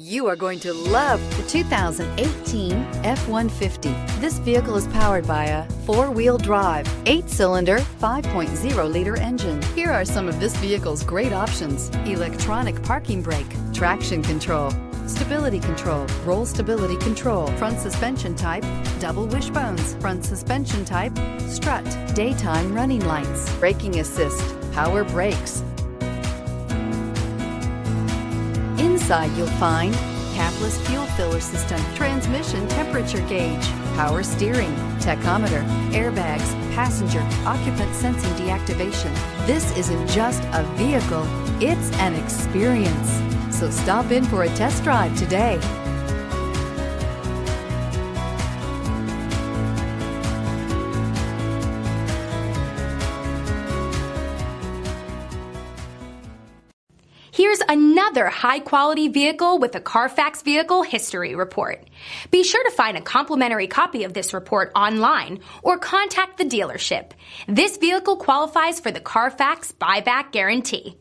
You are going to love the 2018 F-150. This vehicle is powered by a 4-wheel drive, 8-cylinder, 5.0-liter engine. Here are some of this vehicle's great options: electronic parking brake, traction control, stability control, roll stability control, front suspension type, double wishbones, front suspension type, strut, daytime running lights, braking assist, power brakes. Inside you'll find capless fuel filler system, transmission temperature gauge, power steering, tachometer, airbags, passenger occupant sensing deactivation. This isn't just a vehicle, it's an experience. So stop in for a test drive today. Here's another high-quality vehicle with a CARFAX Vehicle History Report. Be sure to find a complimentary copy of this report online or contact the dealership. This vehicle qualifies for the CARFAX Buyback Guarantee.